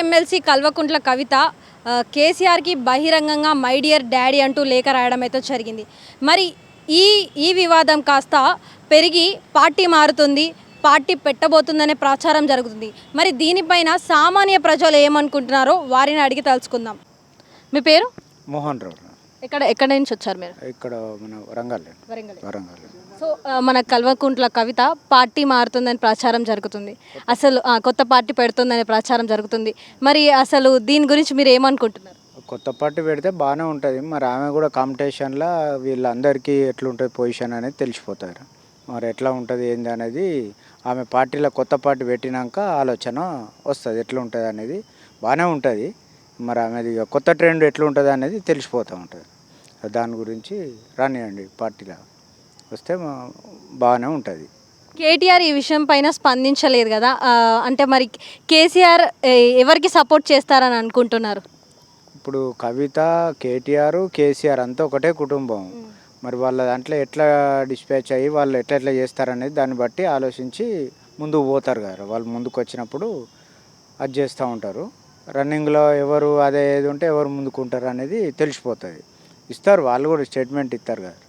MLC Kalvakuntla Kavitha కేసీఆర్కి బహిరంగంగా my dear daddy అంటూ లేఖ రాయడం అయితే జరిగింది. మరి ఈ ఈ వివాదం కాస్త పెరిగి పార్టీ మారుతుంది, పార్టీ పెట్టబోతుందనే ప్రచారం జరుగుతుంది. మరి దీనిపైన సామాన్య ప్రజలు ఏమనుకుంటున్నారో వారిని అడిగి తెలుసుకుందాం. మీ పేరు? మోహన్ రావు. ఎక్కడ నుంచి వచ్చారు మీరు? ఇక్కడ మన వరంగల్. సో మన కల్వకుంట్ల కవిత పార్టీ మారుతుందని ప్రచారం జరుగుతుంది, అసలు కొత్త పార్టీ పెడుతుందనే ప్రచారం జరుగుతుంది. మరి అసలు దీని గురించి మీరు ఏమనుకుంటున్నారు? కొత్త పార్టీ పెడితే బాగానే ఉంటుంది. మరి ఆమె కూడా కాంపిటీషన్లో వీళ్ళందరికీ ఎట్లుంటుంది పొజిషన్ అనేది తెలిసిపోతారు. మరి ఎట్లా ఉంటుంది ఏంది అనేది ఆమె పార్టీలో కొత్త పార్టీ పెట్టినాక ఆలోచన వస్తుంది. ఎట్లా ఉంటుంది అనేది బాగానే ఉంటుంది. మరి ఆమెది కొత్త ట్రెండ్ ఎట్లా ఉంటుంది అనేది తెలిసిపోతూ ఉంటుంది. దాని గురించి రానియండి, పార్టీలో వస్తే బాగానే ఉంటుంది. కేటీఆర్ ఈ విషయం పైన స్పందించలేదు కదా, అంటే మరి కేసీఆర్ ఎవరికి సపోర్ట్ చేస్తారని అనుకుంటున్నారు? ఇప్పుడు కవిత, కేటీఆర్, కేసీఆర్ అంతా ఒకటే కుటుంబం. మరి వాళ్ళ దాంట్లో ఎట్లా డిస్పాచ్ అయ్యి వాళ్ళు ఎట్లా చేస్తారనేది దాన్ని బట్టి ఆలోచించి ముందుకు పోతారు కదా. వాళ్ళు ముందుకు వచ్చినప్పుడు అది చేస్తూ ఉంటారు. రన్నింగ్లో ఎవరు అదే ఏది ఉంటే ఎవరు ముందుకుంటారు అనేది తెలిసిపోతుంది. ఇస్తారు, వాళ్ళు కూడా స్టేట్మెంట్ ఇస్తారు కదా,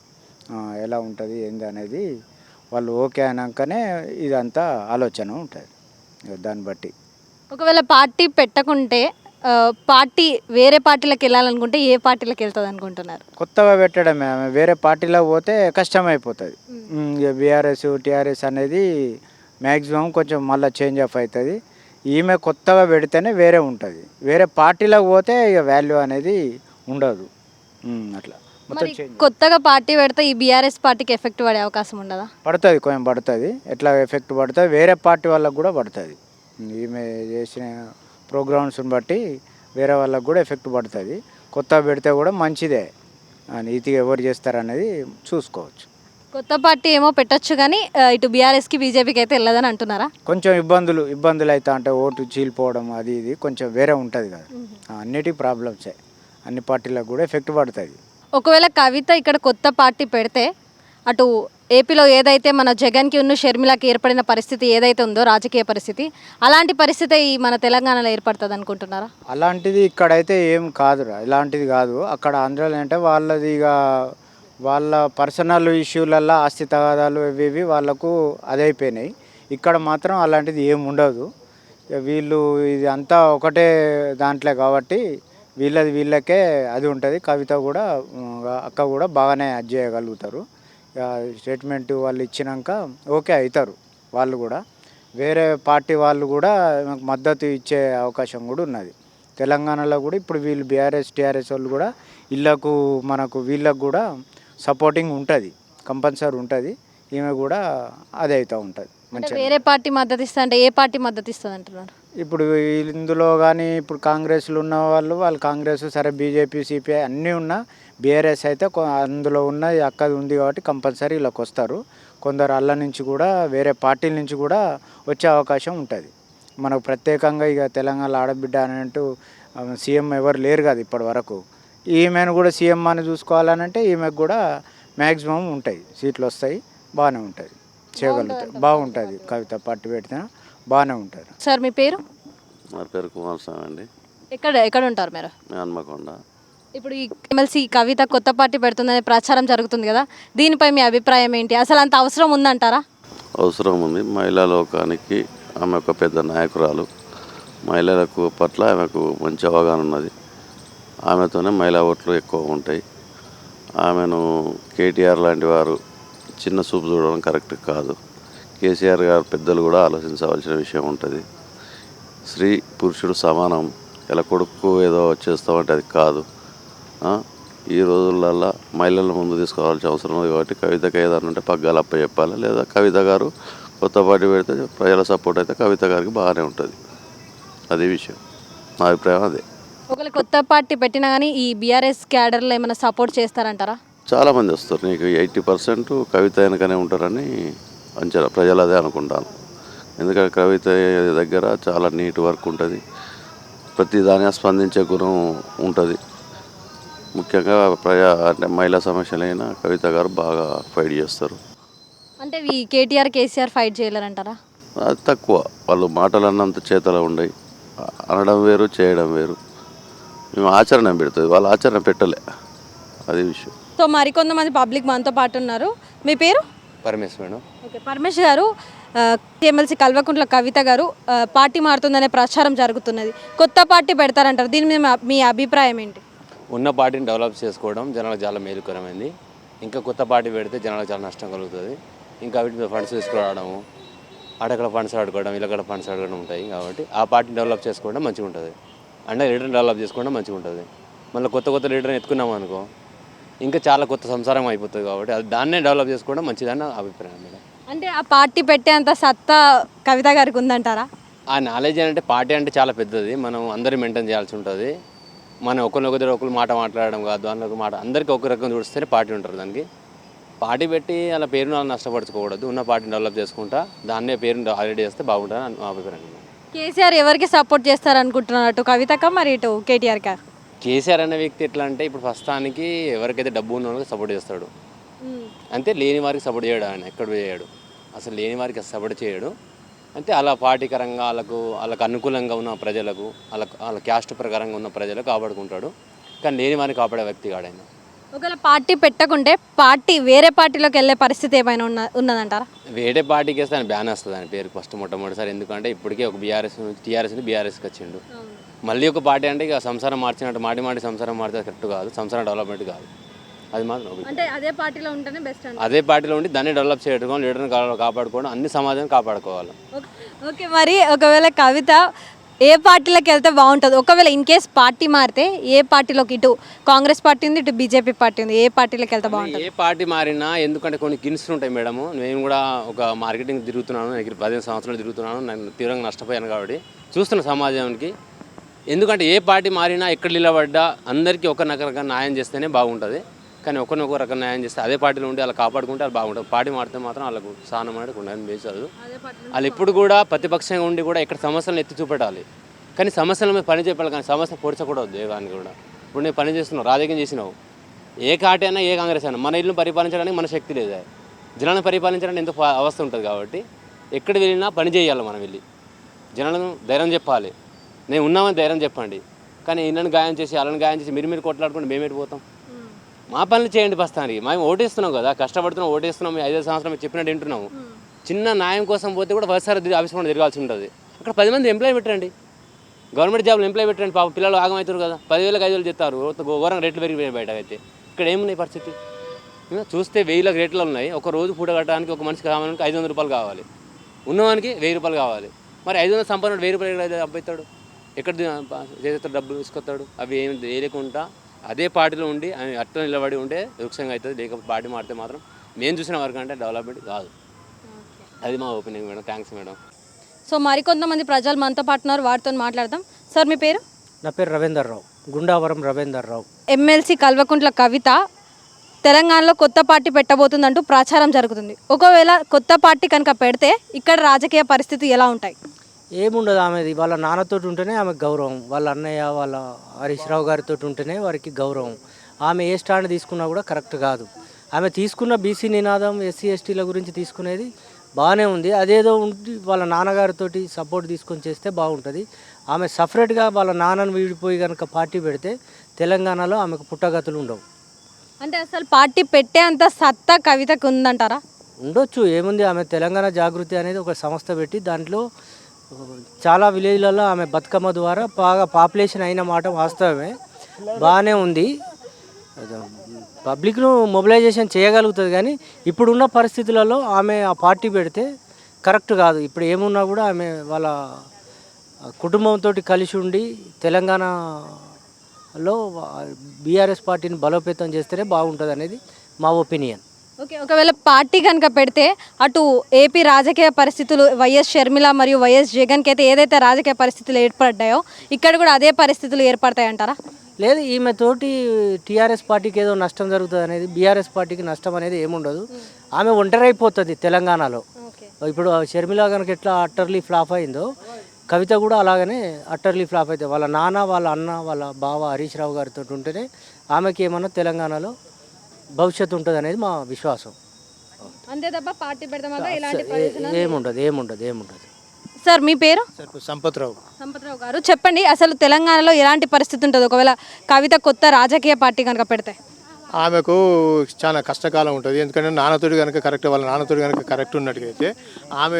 ఎలా ఉంటుంది ఏంది అనేది. వాళ్ళు ఓకే అయినాకనే ఇదంతా ఆలోచన ఉంటుంది. దాన్ని బట్టి ఒకవేళ పార్టీ పెట్టకుంటే పార్టీ వేరే పార్టీలకు వెళ్ళాలనుకుంటే ఏ పార్టీలకు వెళ్తుంది అనుకుంటున్నారు? కొత్తగా పెట్టడమే. వేరే పార్టీలోకి పోతే కష్టమైపోతుంది. ఇక బీఆర్ఎస్, టీఆర్ఎస్ అనేది మ్యాక్సిమం కొంచెం మళ్ళీ చేంజ్ ఆఫ్ అవుతుంది. ఈమె కొత్తగా పెడితేనే వేరే ఉంటుంది. వేరే పార్టీలోకి పోతే ఇక వాల్యూ అనేది ఉండదు. అట్లా మరి కొత్తగా పార్టీ పెడితే ఈ బీఆర్ఎస్ పార్టీకి ఎఫెక్ట్ పడే అవకాశం ఉండదా? పడుతుంది, కొంచెం పడుతుంది. ఎట్లా ఎఫెక్ట్ పడుతుంది, వేరే పార్టీ వాళ్ళకు కూడా పడుతుంది. ఈమె చేసిన ప్రోగ్రామ్స్ని బట్టి వేరే వాళ్ళకు కూడా ఎఫెక్ట్ పడుతుంది. కొత్తగా పెడితే కూడా మంచిదే. నీతిగా ఎవరు చేస్తారనేది చూసుకోవచ్చు. కొత్త పార్టీ ఏమో పెట్టచ్చు కానీ ఇటు బీఆర్ఎస్కి బీజేపీకి అయితే వెళ్ళదని అంటున్నారా? కొంచెం ఇబ్బందులు అయితే అంటే ఓటు చీలిపోవడం అది ఇది కొంచెం వేరే ఉంటుంది కదా. అన్నిటికీ ప్రాబ్లమ్సే, అన్ని పార్టీలకు కూడా ఎఫెక్ట్ పడుతుంది. ఒకవేళ కవిత ఇక్కడ కొత్త పార్టీ పెడితే అటు ఏపీలో ఏదైతే మన జగన్కి ఉన్న షర్మిలకి ఏర్పడిన పరిస్థితి ఏదైతే ఉందో రాజకీయ పరిస్థితి, అలాంటి పరిస్థితి ఈ మన తెలంగాణలో ఏర్పడుతుంది అనుకుంటున్నారా? అలాంటిది ఇక్కడైతే ఏం కాదురా, ఇలాంటిది కాదు. అక్కడ ఆంధ్రాలో అంటే వాళ్ళది ఇక వాళ్ళ పర్సనల్ ఇష్యూలల్లో ఆస్తి తగాదాలు ఇవి వాళ్ళకు అదైపోయినాయి. ఇక్కడ మాత్రం అలాంటిది ఏం ఉండదు. వీళ్ళు ఇది అంతా ఒకటే దాంట్లో కాబట్టి వీళ్ళకే అది ఉంటుంది. కవిత కూడా అక్క కూడా బాగానే అది చేయగలుగుతారు. స్టేట్మెంట్ వాళ్ళు ఇచ్చినాక ఓకే అవుతారు. వాళ్ళు కూడా వేరే పార్టీ వాళ్ళు కూడా మద్దతు ఇచ్చే అవకాశం కూడా ఉన్నది. తెలంగాణలో కూడా ఇప్పుడు వీళ్ళు బీఆర్ఎస్, టీఆర్ఎస్ వాళ్ళు కూడా వీళ్ళకు కూడా సపోర్టింగ్ ఉంటుంది, కంపల్సరీ ఉంటుంది. ఈమె కూడా అదే అవుతూ ఉంటుంది. మంచిగా వేరే పార్టీ మద్దతు ఇస్తా అంటే ఏ పార్టీ మద్దతు ఇస్తుంది అంటున్నారు? ఇప్పుడు ఇందులో కానీ ఇప్పుడు కాంగ్రెస్లో ఉన్న వాళ్ళు కాంగ్రెస్, సరే బీజేపీ, సిపిఐ అన్నీ ఉన్నా బీఆర్ఎస్ అయితే అందులో ఉన్న అక్కది ఉంది కాబట్టి కంపల్సరీ వీళ్ళకి వస్తారు. కొందరు అల్ల నుంచి కూడా వేరే పార్టీల నుంచి కూడా వచ్చే అవకాశం ఉంటుంది. మనకు ప్రత్యేకంగా ఇక తెలంగాణ ఆడబిడ్డ అనంటూ సీఎం ఎవరు లేరు కదా ఇప్పటి వరకు. ఈమెను కూడా సీఎం అని చూసుకోవాలనంటే ఈమెకు కూడా మ్యాక్సిమం ఉంటాయి, సీట్లు వస్తాయి, బాగానే ఉంటుంది, చేయగలుగుతాయి, బాగుంటుంది. కవిత పార్టీ పెడితే బాగానే ఉంటుంది. సార్ మీ పేరు? నా పేరు కుమార్ స్వామి అండి. ఎక్కడ ఉంటారు మీరు? హన్మకొండ. ఇప్పుడు ఈ ఎమ్మెల్సీ కవిత కొత్త పార్టీ పెడుతుందనే ప్రచారం జరుగుతుంది కదా, దీనిపై మీ అభిప్రాయం ఏంటి? అసలు అంత అవసరం ఉందంటారా? అవసరం ఉంది. మహిళా లోకానికి ఆమె ఒక పెద్ద నాయకురాలు. మహిళలకు పట్ల ఆమెకు మంచి అవగాహన ఉన్నది. ఆమెతోనే మహిళా ఓట్లు ఎక్కువ ఉంటాయి. ఆమెను కేటీఆర్ లాంటి వారు చిన్న చూపు చూడడం కరెక్ట్ కాదు. కేసీఆర్ గారు పెద్దలు కూడా ఆలోచించవలసిన విషయం ఉంటుంది. స్త్రీ పురుషుడు సమానం. ఇలా కొడుకు ఏదో చేస్తామంటే అది కాదు. ఈ రోజులల్లో మహిళలను ముందు తీసుకోవాల్సిన అవసరం ఉంది కాబట్టి కవితకి ఏదైనా ఉంటే పగ్గాలు అప్ప చెప్పాలి. లేదా కవిత గారు కొత్త పార్టీ పెడితే ప్రజల సపోర్ట్ అయితే కవిత గారికి బాగానే ఉంటుంది. అది విషయం, నా అభిప్రాయం అదే. ఒకవేళ కొత్త పార్టీ పెట్టినా కానీ ఈ బీఆర్ఎస్ క్యాడర్లో ఏమైనా సపోర్ట్ చేస్తారంటారా? చాలామంది వస్తారు. నీకు 80% కవిత వెనకనే ఉంటారని అంచనా, ప్రజలు అదే అనుకుంటాను. ఎందుకంటే కవిత దగ్గర చాలా నీట్ వర్క్ ఉంటుంది, ప్రతి దానిగా స్పందించే గుణం ఉంటుంది. ముఖ్యంగా అంటే మహిళా సమస్యలైనా కవిత గారు బాగా ఫైట్ చేస్తారు. అంటే ఈ కేటీఆర్, కేసీఆర్ ఫైట్ చేయలేరంటారా? అది తక్కువ. వాళ్ళు మాటలు అన్నంత చేతలు ఉండయి. అనడం వేరు, చేయడం వేరు. మేము ఆచరణ పెడుతుంది, వాళ్ళు ఆచరణ పెట్టలే, అది విషయం. సో మరికొంతమంది పబ్లిక్ మనతో పాటు ఉన్నారు. మీ పేరు? పరమేశ్ మేడం. ఓకే, పరమేష్ గారు, ఎమ్మెల్సీ కల్వకుంట్ల కవిత గారు పార్టీ మారుతుందనే ప్రచారం జరుగుతున్నది. కొత్త పార్టీ పెడతారంటారు, దీని మీద మీ అభిప్రాయం ఏంటి? ఉన్న పార్టీని డెవలప్ చేసుకోవడం జనాలకు చాలా మేలుకరమైంది. ఇంకా కొత్త పార్టీ పెడితే జనాలకు చాలా నష్టం కలుగుతుంది. ఇంకా వీటి మీద ఫండ్స్ తీసుకురావడము, అక్కడ ఫండ్స్ ఆడుకోవడం, ఇళ్ళక్కడ ఫండ్స్ ఆడుకోవడం ఉంటాయి. కాబట్టి ఆ పార్టీని డెవలప్ చేసుకోవడం మంచిగా ఉంటుంది. అంటే లీడర్ని డెవలప్ చేసుకోవడం మంచిగా ఉంటుంది. మళ్ళీ కొత్త లీడర్ని ఎత్తుకున్నాం అనుకో ఇంకా చాలా కొత్త సంసారం అయిపోతుంది. కాబట్టి అది దాన్నే డెవలప్ చేసుకోవడం మంచిదని నా అభిప్రాయం మేడం. అంటే ఆ పార్టీ పెట్టేంత సత్తా కవిత గారికి ఉందంటారా? ఆ నాలెడ్జ్ అంటే పార్టీ అంటే చాలా పెద్దది, మనం అందరూ మెయింటైన్ చేయాల్సి ఉంటుంది. మనం ఒకరు మాట మాట్లాడడం కాదు, దానిలో మాట అందరికీ ఒక రకం చూస్తేనే పార్టీ ఉంటారు. దానికి పార్టీ పెట్టి అలా పేరును అలా నష్టపరచుకోకూడదు. ఉన్న పార్టీని డెవలప్ చేసుకుంటా దాన్నే పేరుని ఆల్రెడీ చేస్తే బాగుంటుందని నా అభిప్రాయం. కేసీఆర్ ఎవరికి సపోర్ట్ చేస్తారనుకుంటున్నట్టు, కవితకా మరి ఇటు కేటీఆర్కా? కేసీఆర్ అనే వ్యక్తి ఎట్లా అంటే ఇప్పుడు ప్రస్తుతానికి ఎవరికైతే డబ్బు ఉన్న వాళ్ళకి సపోర్ట్ చేస్తాడు, అంతే. లేని వారికి సపోర్ట్ చేయడు, ఆయన ఎక్కడ చేయడు, అసలు లేని వారికి సపోర్ట్ చేయడు. అంతే అలా పార్టీకరంగా వాళ్ళకు అనుకూలంగా ఉన్న ప్రజలకు, వాళ్ళ క్యాస్ట్ ప్రకారంగా ఉన్న ప్రజలకు కాపాడుకుంటాడు. కానీ లేని వారిని కాపాడే వ్యక్తి కాడు ఆయన. ఒకవేళ పార్టీ పెట్టకుంటే పార్టీ వేరే పార్టీలోకి వెళ్ళే పరిస్థితి ఏమైనా ఉన్నదంటారా? వేరే పార్టీకి వేస్తే ఆయన బ్యాన్ వస్తుంది ఆయన పేరు ఫస్ట్ మొట్టమొదటిసారి. ఎందుకంటే ఇప్పటికే ఒక టీఆర్ఎస్ నుంచి బీఆర్ఎస్కి వచ్చిండు. మళ్ళీ ఒక పార్టీ అంటే ఇక సంసారం మార్చినట్టు మాటి సంసారం మార్చేది కరెక్ట్ కాదు, సంసారం డెవలప్మెంట్ కాదు. అది మాత్రం అంటే అదే పార్టీలో ఉంటేనే బెస్ట్ అండి. అదే పార్టీలో ఉండి దాన్ని డెవలప్ చేయడం, లీడర్ని కాపాడుకోవడం, అన్ని సమాజాన్ని కాపాడుకోవాలి. ఓకే, మరి ఒకవేళ కవిత ఏ పార్టీలోకి వెళ్తే బాగుంటుంది? ఒకవేళ ఇన్ కేస్ పార్టీ మారితే ఏ పార్టీలోకి, ఇటు కాంగ్రెస్ పార్టీ ఉంది, ఇటు బీజేపీ పార్టీ ఉంది, ఏ పార్టీలోకి వెళ్తే బాగుంటుంది? ఏ పార్టీ మారినా ఎందుకంటే కొన్ని గిన్స్లు ఉంటాయి మేడము. నేను కూడా ఒక మార్కెటింగ్ తిరుగుతున్నాను, నాకు 15 సంవత్సరాలు తిరుగుతున్నాను, నేను తీవ్రంగా నష్టపోయాను. కాబట్టి చూస్తున్న సమాజానికి ఎందుకంటే ఏ పార్టీ మారినా ఎక్కడ నిలబడ్డా అందరికీ ఒకరినొక న్యాయం చేస్తేనే బాగుంటుంది. కానీ ఒకరినొక రకం న్యాయం చేస్తే అదే పార్టీలో ఉండి అలా కాపాడుకుంటే అది బాగుంటుంది. పార్టీ మారితే మాత్రం వాళ్ళకు స్థానం అనేది ఉండదని బేసదు. వాళ్ళు ఎప్పుడు కూడా ప్రతిపక్షంగా ఉండి కూడా ఇక్కడ సమస్యలను ఎత్తి చూపెట్టాలి, కానీ సమస్యల మీద పని చెప్పాలి, కానీ సమస్య పొడిచకూడదు. దాన్ని కూడా ఇప్పుడు నేను పని చేస్తున్నావు, రాజకీయం చేసినావు, ఏ పార్టీ అయినా ఏ కాంగ్రెస్ అయినా మన ఇల్లు పరిపాలించడానికి మన శక్తి లేదా, జనాలను పరిపాలించడానికి ఎంతో అవస్థ ఉంటుంది. కాబట్టి ఎక్కడ వెళ్ళినా పని చేయాలి, మనం వెళ్ళి జనాలను ధైర్యం చెప్పాలి, నేను ఉన్నామని ధైర్యం చెప్పండి. కానీ ఇళ్ళని గాయం చేసి వాళ్ళని గాయం చేసి మీరు కొట్లాడుకుంటే మేము పోతాం. మా పనులు చేయండి. ప్రస్తుతానికి మేము ఓటేస్తున్నాం కదా, కష్టపడుతున్నాం, ఓటేస్తున్నాం, 5 సంవత్సరం చెప్పినట్టు వింటున్నాము. చిన్న న్యాయం కోసం పోతే కూడా ఒకసారి ఆఫీస్ తిరగాల్సి ఉంటుంది. అక్కడ 10 మంది ఎంప్లాయ్ పెట్టండి, గవర్నమెంట్ జాబ్లో ఎంప్లాయ్ పెట్టండి. పాప పిల్లలు ఆగమవుతారు కదా, 10,000 5,000 చెప్తారు, ఘోరంగా రేట్లు పెరిగిపోయాయి బయట. అయితే ఇక్కడ ఏమున్నాయి పరిస్థితి చూస్తే 1000 రేట్లు ఉన్నాయి. ఒక రోజు పూట కట్టడానికి ఒక మనిషికి కావాలంటే 500 రూపాయలు కావాలి, ఉన్నవానికి 1000 రూపాయలు కావాలి. మరి 500 సంపాదన 1000 రూపాయలు అబ్బాయితాడు, ఎక్కడ చేస్తాడు, డబ్బులు తీసుకొస్తాడు? అవి ఏమి వేయకుండా అదే పార్టీలో ఉండి అట్లా నిలబడి ఉంటే వృక్షంగా అవుతుంది. లేకపోతే పార్టీ మారితే మాత్రం మేము చూసిన వరకు అంటే డెవలప్మెంట్ కాదు. అది మా opinion madam. Thanks madam. So మరికొంతమంది ప్రజలు మనతో పాటు ఉన్నారు, వారితో మాట్లాడదాం. సార్ మీ పేరు? నా పేరు రవీందర్ రావు, గుండావరం రవీందర్ రావు. ఎమ్మెల్సీ కల్వకుంట్ల కవిత తెలంగాణలో కొత్త పార్టీ పెట్టబోతుందంటూ ప్రచారం జరుగుతుంది. ఒకవేళ కొత్త పార్టీ కనుక పెడితే ఇక్కడ రాజకీయ పరిస్థితి ఎలా ఉంటాయి? ఏముండదు, ఆమెది వాళ్ళ నాన్నతో ఉంటేనే ఆమెకు గౌరవం, వాళ్ళ అన్నయ్య వాళ్ళ హరీష్ రావు గారితో ఉంటేనే వారికి గౌరవం. ఆమె ఏ స్టాండ్ తీసుకున్నా కూడా కరెక్ట్ కాదు. ఆమె తీసుకున్న బీసీ నినాదం, ఎస్సీ ఎస్టీల గురించి తీసుకునేది బాగానే ఉంది. అదేదో ఉండి వాళ్ళ నాన్నగారితో సపోర్ట్ తీసుకొని చేస్తే బాగుంటుంది. ఆమె సపరేట్గా వాళ్ళ నాన్నను వీడిపోయి కనుక పార్టీ పెడితే తెలంగాణలో ఆమెకు పుట్టగతులు ఉండవు. అంటే అసలు పార్టీ పెట్టే అంత సత్తా కవితకు ఉందంటారా? ఉండొచ్చు, ఏముంది. ఆమె తెలంగాణ జాగృతి అనేది ఒక సంస్థ పెట్టి దాంట్లో చాలా విలేజ్లలో ఆమె బతుకమ్మ ద్వారా బాగా పాపులేషన్ అయిన మాట వాస్తవమే, బాగానే ఉంది. పబ్లిక్ను మొబిలైజేషన్ చేయగలుగుతుంది. కానీ ఇప్పుడున్న పరిస్థితులలో ఆమె ఆ పార్టీ పెడితే కరెక్ట్ కాదు. ఇప్పుడు ఏమున్నా కూడా ఆమె వాళ్ళ కుటుంబంతో కలిసి ఉండి తెలంగాణలో బీఆర్ఎస్ పార్టీని బలోపేతం చేస్తేనే బాగుంటుంది అనేది మా ఒపీనియన్. ఓకే, ఒకవేళ పార్టీ కనుక పెడితే అటు ఏపీ రాజకీయ పరిస్థితులు వైఎస్ షర్మిల మరియు వైఎస్ జగన్కి అయితే ఏదైతే రాజకీయ పరిస్థితులు ఏర్పడ్డాయో ఇక్కడ కూడా అదే పరిస్థితులు ఏర్పడతాయి అంటారా? లేదు, ఈమె తోటి టీఆర్ఎస్ పార్టీకి ఏదో నష్టం జరుగుతుంది అనేది, బీఆర్ఎస్ పార్టీకి నష్టం అనేది ఏముండదు. ఆమె ఒంటరైపోతుంది తెలంగాణలో. ఇప్పుడు షర్మిల కనుక ఎట్లా అట్టర్లీ ఫ్లాప్ అయిందో కవిత కూడా అలాగనే అట్టర్లీ ఫ్లాప్ అవుతుంది. వాళ్ళ నాన్న, వాళ్ళ అన్న, వాళ్ళ బావ హరీష్ రావు గారితో ఉంటేనే ఆమెకి ఏమన్నా తెలంగాణలో భవిష్యత్తు ఉంటుంది అనేది మా విశ్వాసం. అంతే తప్ప పార్టీ పెడతాం ఏముండదు. సార్ మీ పేరు? సంపత్రావు. సంపత్రావు గారు చెప్పండి, అసలు తెలంగాణలో ఎలాంటి పరిస్థితి ఉంటుంది ఒకవేళ కవిత కొత్త రాజకీయ పార్టీ కనుక పెడితే? ఆమెకు చాలా కష్టకాలం ఉంటుంది. ఎందుకంటే నాన్నతోటి కనుక కరెక్ట్, వాళ్ళ నాన్నతోటి కనుక కరెక్ట్ ఉన్నట్టుగైతే ఆమె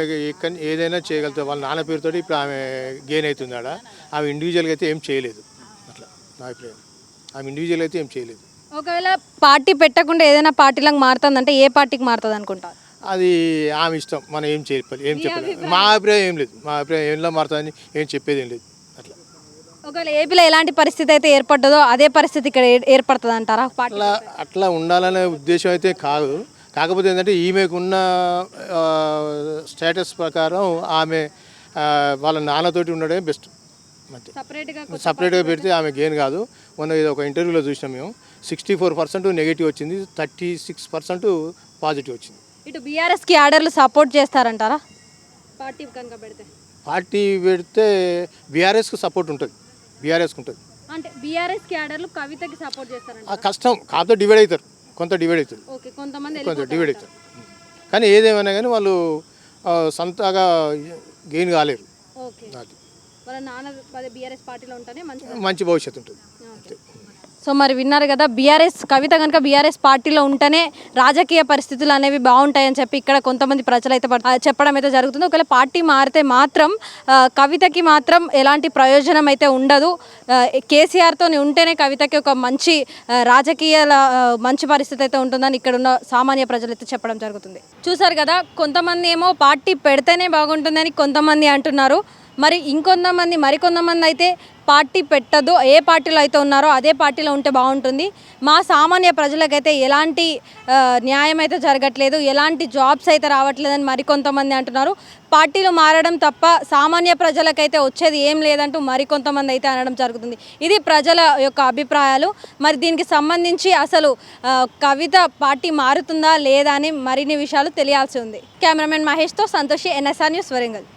ఏదైనా చేయగలుగుతుంది. వాళ్ళ నాన్న పేరుతోటి ఇప్పుడు ఆమె గెయిన్ అవుతుంది. ఆడ ఆమె ఇండివిజువల్గా అయితే ఏం చేయలేదు. అట్లా నా అభిప్రాయం. ఆమె ఇండివిజువల్ అయితే ఏం చేయలేదు. ఒకవేళ పార్టీ పెట్టకుండా ఏదైనా పార్టీలకు మారుతుందంటే ఏ పార్టీకి మారుతుంది అనుకుంటారు? అది ఆమె ఇష్టం, మనం ఏం చెప్పలేదు. మా అభిప్రాయం ఏం లేదు. మా అభిప్రాయం ఏంలో మారుతుందని ఏం చెప్పేది ఏం లేదు. అట్లా ఒకవేళ ఏపీలో ఎలాంటి పరిస్థితి అయితే ఏర్పడ్డదో అదే పరిస్థితి ఇక్కడ ఏర్పడుతుంది అంటారా పార్టీ? అట్లా ఉండాలనే ఉద్దేశం అయితే కాదు. కాకపోతే ఏంటంటే ఈమెకున్న స్టేటస్ ప్రకారం ఆమె వాళ్ళ నాన్నతోటి ఉండడమే బెస్ట్. అంతే. సపరేట్గా పెడితే ఆమె గెయిన్ కాదు. మొన్న ఇది ఒక ఇంటర్వ్యూలో చూసినాం మేము. 64% నెగిటివ్ వచ్చింది, 36% పాజిటివ్ వచ్చింది. ఇటు బీఆర్ఎస్కి ఆర్డర్లు సపోర్ట్ చేస్తారంటారా పార్టీ కనుక పెడితే? పార్టీ పెడితే బీఆర్ఎస్కు సపోర్ట్ ఉంటుంది. బీఆర్ఎస్కి ఉంటుంది. అంటే బీఆర్ఎస్కి ఆర్డర్లు కవితకి సపోర్ట్ చేస్తారంట? కష్టం, కాకపోతే డివైడ్ అవుతారు. కొంత డివైడ్ అవుతుంది. ఓకే, కొంతమంది కొంత డివైడ్ అవుతారు. కానీ ఏదేమైనా కానీ వాళ్ళు సొంతగా గెయిన్ కాలేరు. ఓకే, వాళ్ళ నాన్న బీఆర్ఎస్ పార్టీలో ఉంటేనే మంచి భవిష్యత్తు ఉంటుంది. అంతే. సో మరి విన్నారు కదా, బీఆర్ఎస్ కవిత కనుక బీఆర్ఎస్ పార్టీలో ఉంటేనే రాజకీయ పరిస్థితులు అనేవి బాగుంటాయని చెప్పి ఇక్కడ కొంతమంది ప్రజలు అయితే చెప్పడం అయితే జరుగుతుంది. ఒకవేళ పార్టీ మారితే మాత్రం కవితకి మాత్రం ఎలాంటి ప్రయోజనం అయితే ఉండదు. కేసీఆర్తో ఉంటేనే కవితకి ఒక మంచి రాజకీయ మంచి పరిస్థితి అయితే ఉంటుందని ఇక్కడ ఉన్న సామాన్య ప్రజలు అయితే చెప్పడం జరుగుతుంది. చూసారు కదా, కొంతమంది ఏమో పార్టీ పెడితేనే బాగుంటుందని కొంతమంది అంటున్నారు. మరికొంతమంది అయితే పార్టీ పెట్టదు, ఏ పార్టీలో అయితే ఉన్నారో అదే పార్టీలో ఉంటే బాగుంటుంది. మా సామాన్య ప్రజలకైతే ఎలాంటి న్యాయం అయితే జరగట్లేదు, ఎలాంటి జాబ్స్ అయితే రావట్లేదని మరికొంతమంది అంటున్నారు. పార్టీలు మారడం తప్ప సామాన్య ప్రజలకైతే వచ్చేది ఏం లేదంటూ మరికొంతమంది అయితే అనడం జరుగుతుంది. ఇది ప్రజల యొక్క అభిప్రాయాలు. మరి దీనికి సంబంధించి అసలు కవిత పార్టీ మారుతుందా లేదా అని మరిన్ని విషయాలు తెలియాల్సి ఉంది. కెమెరామెన్ మహేష్తో సంతోషి, NSR న్యూస్, వరంగల్.